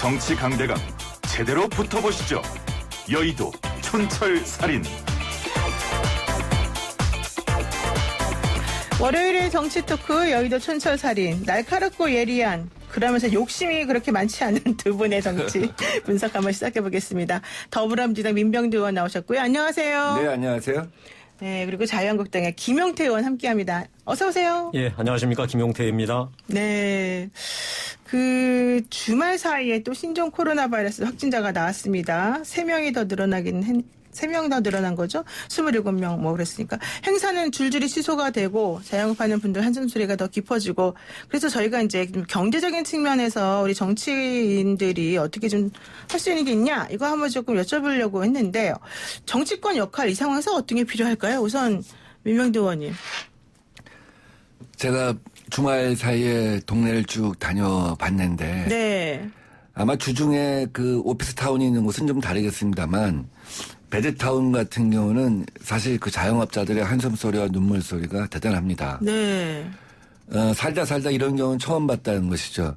정치 강대강 제대로 붙어보시죠. 여의도 촌철살인. 월요일의 정치 토크 여의도 촌철살인. 날카롭고 예리한, 그러면서 욕심이 그렇게 많지 않은 두 분의 정치 분석 한번 시작해보겠습니다. 더불어민주당 민병두 의원 나오셨고요. 안녕하세요. 네, 안녕하세요. 네, 그리고 자유한국당의 김용태 의원 함께합니다. 어서 오세요. 예, 안녕하십니까, 김용태입니다. 네, 그 주말 사이에 또 신종 코로나 바이러스 확진자가 나왔습니다. 3명 더 늘어난 거죠. 27명 뭐 그랬으니까. 행사는 줄줄이 취소가 되고 자영업하는 분들 한숨소리가 더 깊어지고, 그래서 저희가 이제 좀 경제적인 측면에서 우리 정치인들이 어떻게 좀 할 수 있는 게 있냐, 이거 한번 조금 여쭤보려고 했는데, 정치권 역할 이 상황에서 어떤 게 필요할까요? 우선 민병두 의원님. 제가 주말 사이에 동네를 쭉 다녀봤는데 네. 아마 주중에 그 오피스타운이 있는 곳은 좀 다르겠습니다만 베드타운 같은 경우는 사실 그 자영업자들의 한숨소리와 눈물소리가 대단합니다. 네. 살다 이런 경우는 처음 봤다는 것이죠.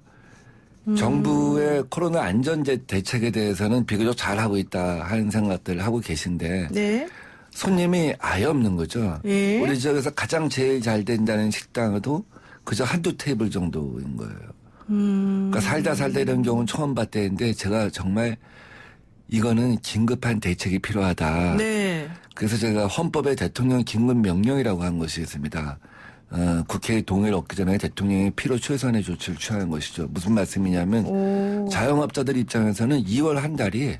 정부의 코로나 안전제 대책에 대해서는 비교적 잘하고 있다 하는 생각들을 하고 계신데 네. 손님이 아예 없는 거죠. 예. 우리 지역에서 가장 제일 잘 된다는 식당도 그저 한두 테이블 정도인 거예요. 그러니까 살다 이런 경우는 처음 봤다는데 제가 정말 이거는 긴급한 대책이 필요하다. 네. 그래서 제가 헌법에 대통령 긴급 명령이라고 한 것이 있습니다. 국회의 동의를 얻기 전에 대통령이 필요 최소한의 조치를 취하는 것이죠. 무슨 말씀이냐면 자영업자들 입장에서는 2월 한 달이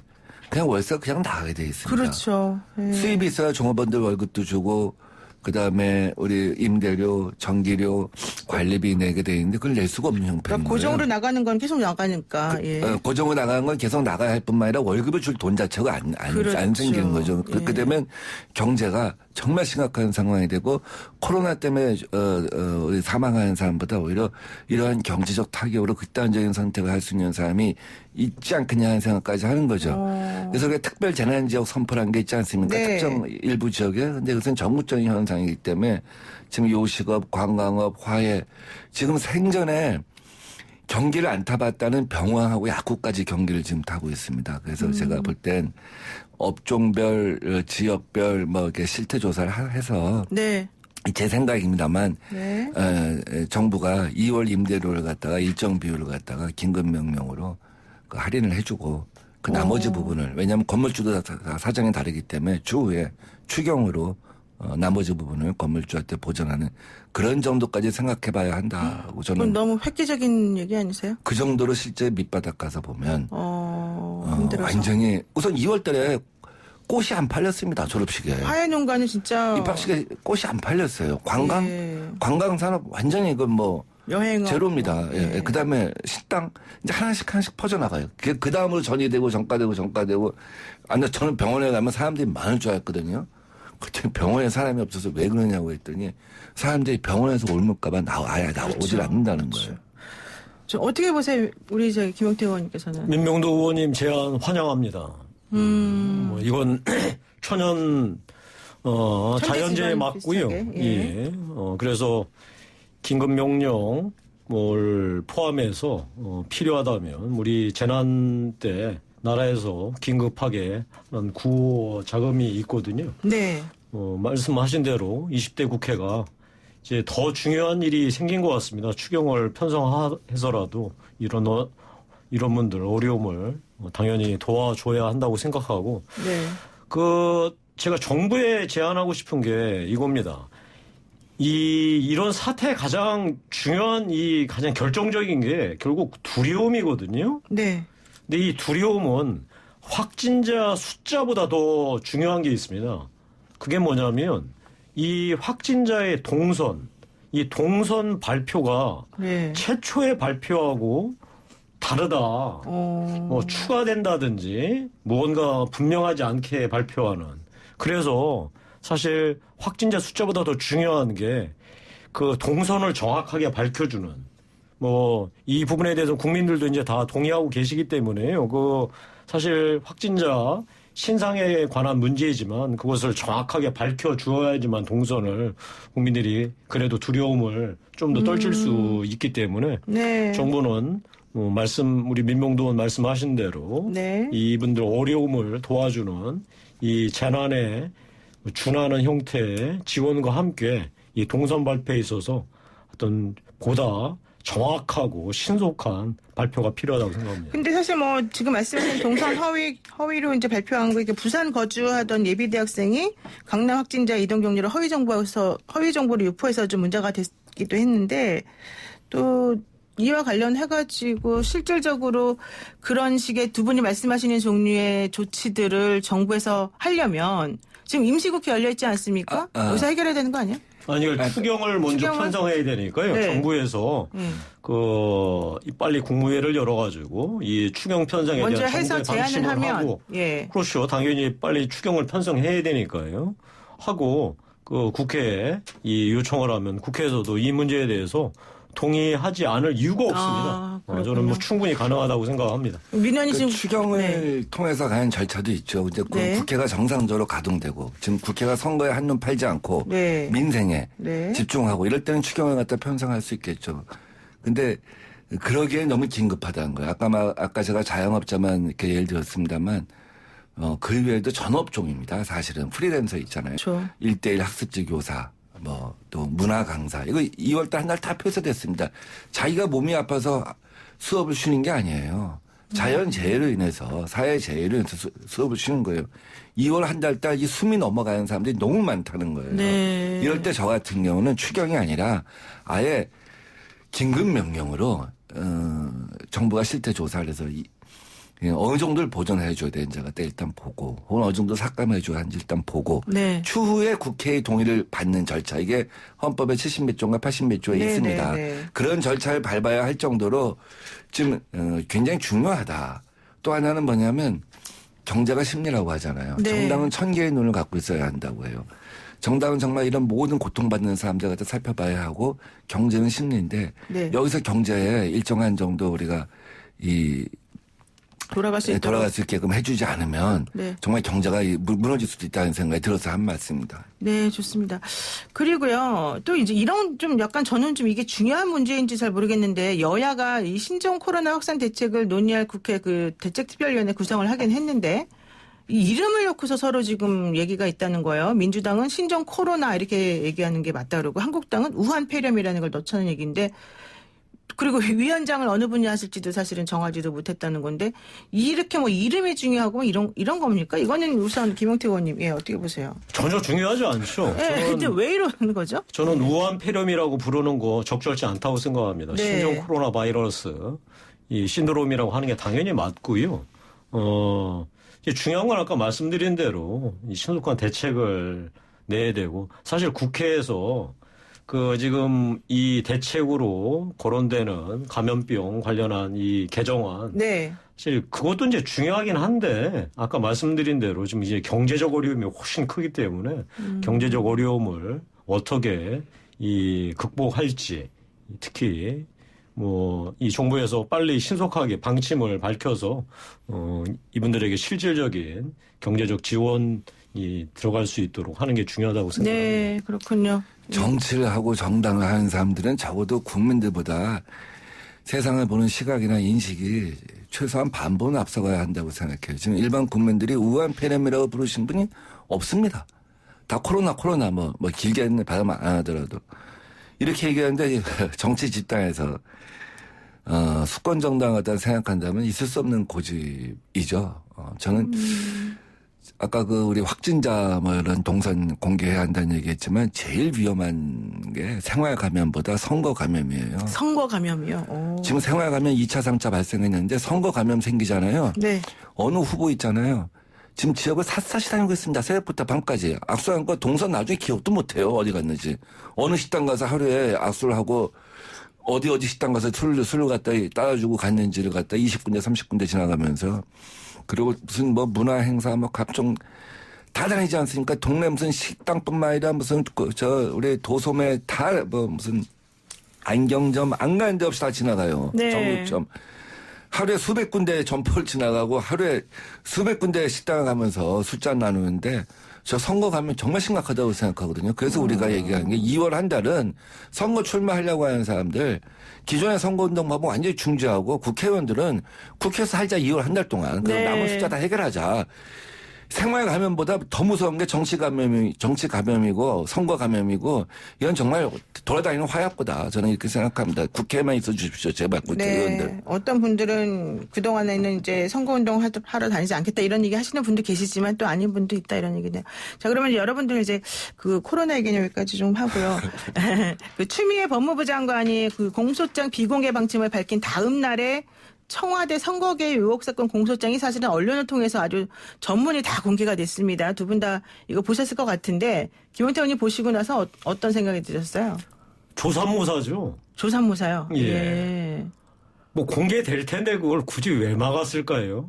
그냥 월세가 그냥 나가게 돼 있습니다. 그렇죠. 네. 수입이 있어야 종업원들 월급도 주고 그다음에 우리 임대료, 전기료, 관리비 내게 돼 있는데 그걸 낼 수가 없는 형편인 그러니까 거예요. 고정으로 나가는 건 계속 나가니까. 예. 고정으로 나가는 건 계속 나가야 할 뿐만 아니라 월급을 줄 돈 자체가 그렇죠. 안 생기는 거죠. 예. 그렇게 되면 경제가 정말 심각한 상황이 되고 코로나 때문에 우리 사망하는 사람보다 오히려 이러한 경제적 타격으로 극단적인 선택을 할 수 있는 사람이 있지 않겠냐 하는 생각까지 하는 거죠. 그래서 우리가 특별 재난지역 선포라는 게 있지 않습니까? 네. 특정 일부 지역에. 근데 그것은 전국적인 현상이기 때문에 지금 요식업, 관광업, 화해 지금 생전에 경기를 안 타봤다는 병원하고 약국까지 경기를 지금 타고 있습니다. 그래서 제가 볼 땐 업종별, 지역별 뭐 이렇게 실태 조사를 해서 네. 제 생각입니다만 네. 정부가 2월 임대료를 갖다가 일정 비율을 갖다가 긴급 명령으로 그 할인을 해주고 그 나머지 부분을, 왜냐하면 건물주도 사정이 다르기 때문에 추후에 추경으로 나머지 부분을 건물주한테 보전하는 그런 정도까지 생각해봐야 한다고 저는. 그건 너무 획기적인 얘기 아니세요? 그 정도로 실제 밑바닥 가서 보면 힘들어서. 완전히 우선 2월달에 꽃이 안 팔렸습니다. 졸업식에. 화해농가는 진짜 입학식에 꽃이 안 팔렸어요. 관광산업 완전히 이건 뭐 여행업 제로입니다. 예. 예. 그다음에 식당 이제 하나씩 퍼져나가요. 그 다음으로 전이 되고 전가되고. 저는 병원에 가면 사람들이 많을 줄 알았거든요. 그때 병원에 사람이 없어서 왜 그러냐고 했더니 사람들이 병원에서 옮을까봐 나오질 않는다는 거예요. 저 어떻게 보세요, 우리 김용태 의원님께서는? 민병두 의원님 제안 환영합니다. 뭐 이건 천연 자연재해 맞고요. 예. 그래서 긴급 명령을 포함해서 필요하다면 우리 재난 때 나라에서 긴급하게 구호 자금이 있거든요. 네. 말씀하신 대로 20대 국회가 이제 더 중요한 일이 생긴 것 같습니다. 추경을 편성해서라도 이런 분들 어려움을 당연히 도와줘야 한다고 생각하고. 네. 제가 정부에 제안하고 싶은 게 이겁니다. 이런 사태의 가장 중요한 가장 결정적인 게 결국 두려움이거든요. 네. 근데 이 두려움은 확진자 숫자보다 더 중요한 게 있습니다. 그게 뭐냐면 이 확진자의 이 동선 발표가 네. 최초의 발표하고 다르다. 뭐 추가된다든지 뭔가 분명하지 않게 발표하는. 그래서 사실 확진자 숫자보다 더 중요한 게 그 동선을 정확하게 밝혀주는. 뭐 이 부분에 대해서 국민들도 이제 다 동의하고 계시기 때문에요. 사실 확진자 신상에 관한 문제이지만 그것을 정확하게 밝혀주어야지만 동선을 국민들이 그래도 두려움을 좀 더 떨칠 수 있기 때문에 네. 정부는 우리 민병도원 말씀하신 대로 네. 이분들 어려움을 도와주는 이 재난에 준하는 형태의 지원과 함께 이 동선 발표에 있어서 어떤 보다 정확하고 신속한 발표가 필요하다고 생각합니다. 근데 사실 뭐 지금 말씀하신 동선 허위로 이제 발표한 거 이게 부산 거주하던 예비 대학생이 강남 확진자 이동 경로를 허위 정보를 유포해서 좀 문제가 됐기도 했는데 또 이와 관련해가지고 실질적으로 그런 식의 두 분이 말씀하시는 종류의 조치들을 정부에서 하려면 지금 임시국회 열려있지 않습니까? 여기서 해결해야 되는 거 아니에요? 아니, 추경을 먼저 편성해야 되니까요. 네. 정부에서 빨리 국무회를 열어가지고 이 추경 편성에 먼저 대한 해서 정부의 제안을 방침을 하면 하고 예. 그렇죠. 당연히 빨리 추경을 편성해야 되니까요. 하고 그 국회에 이 요청을 하면 국회에서도 이 문제에 대해서 동의하지 않을 이유가 없습니다. 저는 뭐 충분히 가능하다고 생각합니다. 민원이 지금 추경을 통해서 가는 절차도 있죠. 이제 네. 국회가 정상적으로 가동되고 지금 국회가 선거에 한눈 팔지 않고 네. 민생에 네. 집중하고 이럴 때는 추경을 갖다 편성할 수 있겠죠. 근데 그러기엔 너무 긴급하다는 거예요. 아까 제가 자영업자만 이렇게 예를 들었습니다만 그 외에도 전업종입니다. 사실은 프리랜서 있잖아요. 그렇죠. 1:1 학습지 교사. 또 문화 강사 이거 2월달 한 달 다 폐쇄됐습니다. 자기가 몸이 아파서 수업을 쉬는 게 아니에요. 자연 재해로 인해서 사회 재해로 인해서 수업을 쉬는 거예요. 2월 한 달 이 숨이 넘어가는 사람들이 너무 많다는 거예요. 네. 이럴 때 저 같은 경우는 추경이 아니라 아예 긴급 명령으로 정부가 실태 조사를 해서 어느 정도를 보존해 줘야 되는지 갖다 일단 보고 혹은 어느 정도 삭감해 줘야 하는지 일단 보고 네. 추후에 국회의 동의를 받는 절차 이게 헌법에 70몇 조인가 80몇 조에 네, 있습니다. 네, 네. 그런 절차를 밟아야 할 정도로 지금 굉장히 중요하다. 또 하나는 뭐냐면 경제가 심리라고 하잖아요. 네. 정당은 1000개의 눈을 갖고 있어야 한다고 해요. 정당은 정말 이런 모든 고통받는 사람들 갖다 살펴봐야 하고 경제는 심리인데 네. 여기서 경제에 일정한 정도 우리가 돌아갈 수 있도록. 수 있게끔 해주지 않으면 네. 정말 경제가 무너질 수도 있다는 생각이 들어서 한 말씀입니다. 네, 좋습니다. 그리고요, 또 이제 이런 좀 약간 저는 좀 이게 중요한 문제인지 잘 모르겠는데 여야가 이 신종 코로나 확산 대책을 논의할 국회 그 대책특별위원회 구성을 하긴 했는데 이 이름을 놓고서 서로 지금 얘기가 있다는 거예요. 민주당은 신종 코로나 이렇게 얘기하는 게 맞다 그러고 한국당은 우한 폐렴이라는 걸 넣자는 얘기인데 그리고 위원장을 어느 분이 하실지도 사실은 정하지도 못했다는 건데 이렇게 뭐 이름이 중요하고 이런 겁니까? 이거는 우선 김용태 의원님 어떻게 보세요? 전혀 중요하지 않죠. 네, 근데 왜 이러는 거죠? 저는 우한 폐렴이라고 부르는 거 적절치 않다고 생각합니다. 네. 신종 코로나 바이러스 이 신드롬이라고 하는 게 당연히 맞고요. 중요한 건 아까 말씀드린 대로 이 신속한 대책을 내야 되고 사실 국회에서 지금 이 대책으로 거론되는 감염병 관련한 이 개정안. 네. 사실 그것도 이제 중요하긴 한데 아까 말씀드린 대로 지금 이제 경제적 어려움이 훨씬 크기 때문에 경제적 어려움을 어떻게 극복할지 특히 이 정부에서 빨리 신속하게 방침을 밝혀서 이분들에게 실질적인 경제적 지원이 들어갈 수 있도록 하는 게 중요하다고 생각합니다. 네, 그렇군요. 정치를 하고 정당을 하는 사람들은 적어도 국민들보다 세상을 보는 시각이나 인식이 최소한 반보는 앞서가야 한다고 생각해요. 지금 일반 국민들이 우한 폐렴이라고 부르신 분이 없습니다. 다 코로나 뭐 길게 발음 안 하더라도 이렇게 얘기하는데 정치 집단에서 수권 정당하다 생각한다면 있을 수 없는 고집이죠. 저는 아까 우리 확진자 이런 동선 공개해야 한다는 얘기했지만 제일 위험한 게 생활 감염보다 선거 감염이에요. 선거 감염이요? 오. 지금 생활 감염 2차, 3차 발생했는데 선거 감염 생기잖아요. 네. 어느 후보 있잖아요. 지금 지역을 샅샅이 다니고 있습니다. 새벽부터 밤까지. 악수한 거 동선 나중에 기억도 못해요. 어디 갔는지. 어느 식당 가서 하루에 악수를 하고 어디 식당 가서 술을 갖다 따라주고 갔는지를 갖다 20군데 30군데 지나가면서 그리고 무슨 문화 행사 각종 다 다니지 않습니까? 동네 무슨 식당뿐만 아니라 무슨 우리 도소매 무슨 안경점 안 가는 데 없이 다 지나가요. 네. 정육점. 하루에 수백 군데 점포를 지나가고 하루에 수백 군데 식당을 가면서 숫자 나누는데 저 선거 가면 정말 심각하다고 생각하거든요. 그래서 우리가 얘기하는 게 2월 한 달은 선거 출마하려고 하는 사람들 기존의 선거운동 방법 완전히 중지하고 국회의원들은 국회에서 살자 2월 한 달 동안 그 네. 남은 숫자 다 해결하자. 생활 감염보다 더 무서운 게 정치 감염이고 선거 감염이고 이건 정말 돌아다니는 화약고다. 저는 이렇게 생각합니다. 국회에만 있어 주십시오. 제발 국회의원들. 네. 어떤 분들은 그동안에는 이제 선거운동 하러 다니지 않겠다 이런 얘기 하시는 분도 계시지만 또 아닌 분도 있다 이런 얘기네요. 자, 그러면 여러분들 이제 그 코로나 얘기는 여기까지 좀 하고요. 그 추미애 법무부 장관이 그 공소장 비공개 방침을 밝힌 다음 날에 청와대 선거개 의혹 사건 공소장이 사실은 언론을 통해서 아주 전문이 다 공개가 됐습니다. 두 분 다 이거 보셨을 것 같은데 김원태 의원님 보시고 나서 어떤 생각이 드셨어요? 조삼모사죠. 조삼모사요. 예. 예. 뭐 공개될 텐데 그걸 굳이 왜 막았을까요?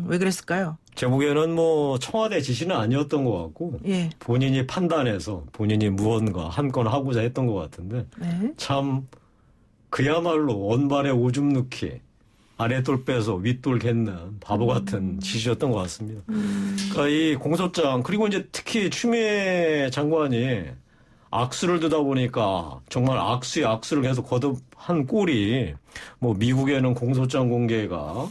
왜 그랬을까요? 제 보기에는 뭐 청와대 지시는 아니었던 것 같고 예. 본인이 판단해서 본인이 무언가 한 건 하고자 했던 것 같은데 네. 참 그야말로 원발에 오줌 넣기 아랫돌 빼서 윗돌 갯는 바보 같은 지시였던 것 같습니다. 그러니까 이 공소장 그리고 이제 특히 추미애 장관이 악수를 두다 보니까 정말 악수에 악수를 계속 거듭한 꼴이 뭐 미국에는 공소장 공개가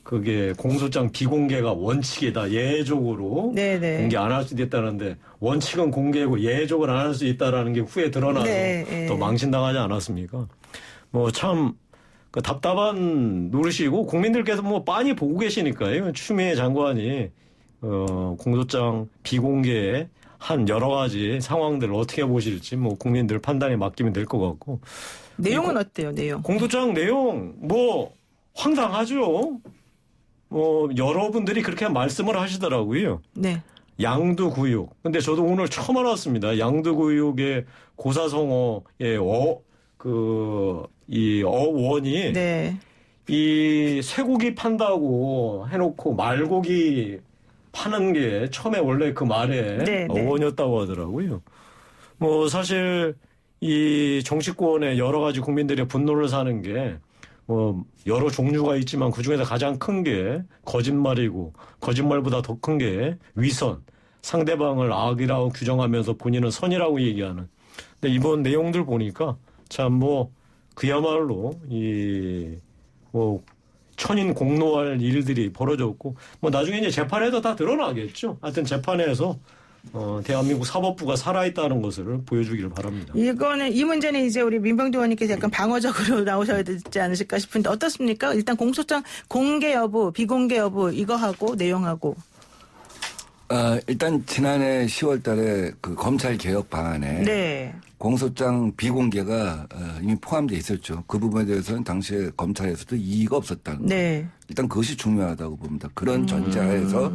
그게 공소장 비공개가 원칙이다. 예외적으로 네네. 공개 안 할 수도 있다는데 원칙은 공개고 예외적으로 안 할 수 있다라는 게 후에 드러나서 네, 또 망신당하지 않았습니까? 뭐 참 그 답답한 노릇이고 국민들께서 뭐 빤히 보고 계시니까요. 추미애 장관이 공소장 비공개에 한 여러 가지 상황들을 어떻게 보실지 뭐 국민들 판단에 맡기면 될 것 같고. 내용은 어때요, 내용? 공소장 내용 뭐 황당하죠. 뭐 여러분들이 그렇게 말씀을 하시더라고요. 네. 양두구육. 근데 저도 오늘 처음 알았습니다. 양두구육의 고사성어의 이 어원이 네. 이 쇠고기 판다고 해놓고 말고기 파는 게 처음에 원래 그 말에 네, 네. 어원이었다고 하더라고요. 뭐 사실 이 정치권에 여러 가지 국민들의 분노를 사는 게 뭐 여러 종류가 있지만 그 중에서 가장 큰 게 거짓말이고 거짓말보다 더 큰 게 위선, 상대방을 악이라고 규정하면서 본인은 선이라고 얘기하는. 근데 이번 내용들 보니까 참 뭐 그야말로 이 뭐 천인 공노할 일들이 벌어졌고 뭐 나중에 이제 재판에도 다 드러나겠죠. 하여튼 재판에서 대한민국 사법부가 살아있다는 것을 보여주기를 바랍니다. 이 문제는 이제 우리 민병두 의원님께서 약간 방어적으로 나오셔야 되지 않으실까 싶은데 어떻습니까? 일단 공소장 공개 여부, 비공개 여부 이거 하고 내용하고. 일단 지난해 10월 달에 그 검찰 개혁 방안에 네. 공소장 비공개가 이미 포함되어 있었죠. 그 부분에 대해서는 당시에 검찰에서도 이의가 없었다는 거. 네. 일단 그것이 중요하다고 봅니다. 그런 전제하에서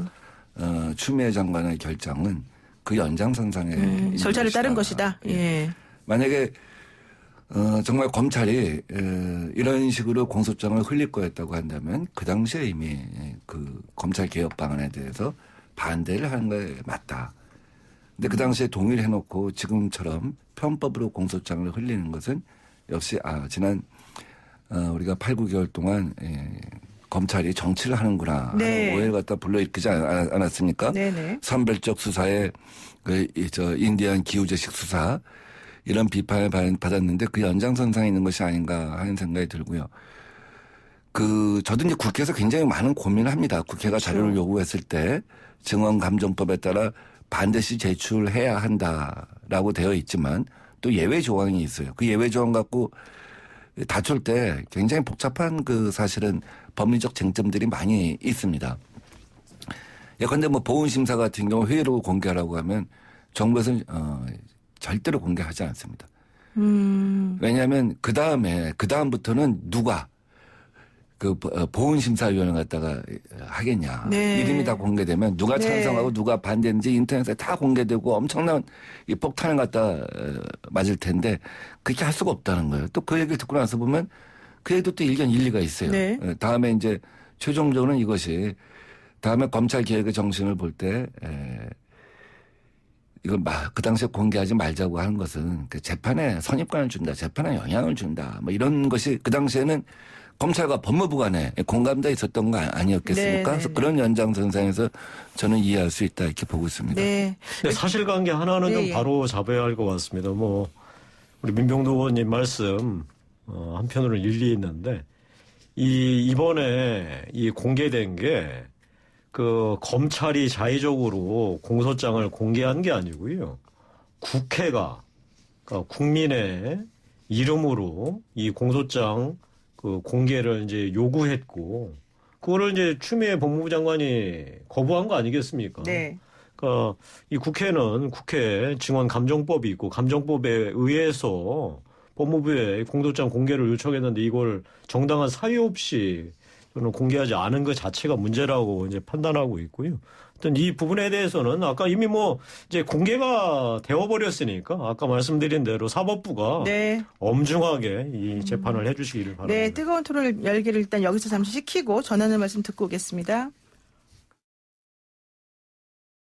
추미애 장관의 결정은 그 연장선상에 있는 절차를 것이다. 따른 것이다. 예. 만약에 정말 검찰이 이런 식으로 공소장을 흘릴 거였다고 한다면 그 당시에 이미 그 검찰 개혁 방안에 대해서 반대를 하는 게 맞다. 근데 그 당시에 동의를 해놓고 지금처럼 편법으로 공소장을 흘리는 것은 역시 지난 우리가 8, 9개월 동안 검찰이 정치를 하는구나 네. 하는 오해를 갖다 불러일으키지 않았습니까? 네네. 선별적 수사에 인디안 기후재식 수사 이런 비판을 받았는데 그 연장선상에 있는 것이 아닌가 하는 생각이 들고요. 저도 이제 국회에서 굉장히 많은 고민을 합니다. 국회가 자료를 요구했을 때 증언감정법에 따라 반드시 제출해야 한다라고 되어 있지만 또 예외 조항이 있어요. 그 예외 조항 갖고 다툴 때 굉장히 복잡한 사실은 법리적 쟁점들이 많이 있습니다. 예컨대 뭐 보훈심사 같은 경우 회의록 공개하라고 하면 정부에서는 절대로 공개하지 않습니다. 왜냐하면 그 다음부터는 누가 보훈심사위원을 갖다가 하겠냐. 네. 이름이 다 공개되면 누가 네. 찬성하고 누가 반대인지 인터넷에 다 공개되고 엄청난 이 폭탄을 갖다 맞을 텐데 그렇게 할 수가 없다는 거예요. 또 그 얘기를 듣고 나서 보면 그 얘기도 또 일견 일리가 있어요. 네. 다음에 이제 최종적으로는 이것이 다음에 검찰 개혁의 정신을 볼 때 이걸 그 당시에 공개하지 말자고 하는 것은 그 재판에 선입관을 준다, 재판에 영향을 준다, 뭐 이런 것이 그 당시에는 검찰과 법무부 간에 공감대 있었던 거 아니었겠습니까? 네, 그래서 네, 그런 연장선상에서 저는 이해할 수 있다 이렇게 보고 있습니다. 네. 근데 사실관계 하나는 예, 좀 예. 바로 잡아야 할 것 같습니다. 뭐 우리 민병도 의원님 말씀 한편으로는 일리 있는데 이번에 이 공개된 게 그 검찰이 자의적으로 공소장을 공개한 게 아니고요. 국회가 그러니까 국민의 이름으로 이 공소장 그 공개를 이제 요구했고 그거를 이제 추미애 법무부 장관이 거부한 거 아니겠습니까? 네. 그러니까 이 국회는 국회 증언 감정법이 있고 감정법에 의해서 법무부에 공소장 공개를 요청했는데 이걸 정당한 사유 없이 저는 공개하지 않은 것 자체가 문제라고 이제 판단하고 있고요. 하여튼 이 부분에 대해서는 아까 이미 뭐 이제 공개가 되어버렸으니까 아까 말씀드린 대로 사법부가 네. 엄중하게 이 재판을 해주시기를 바랍니다. 네, 뜨거운 토론을 열기를 일단 여기서 잠시 식히고 전하는 말씀 듣고 오겠습니다.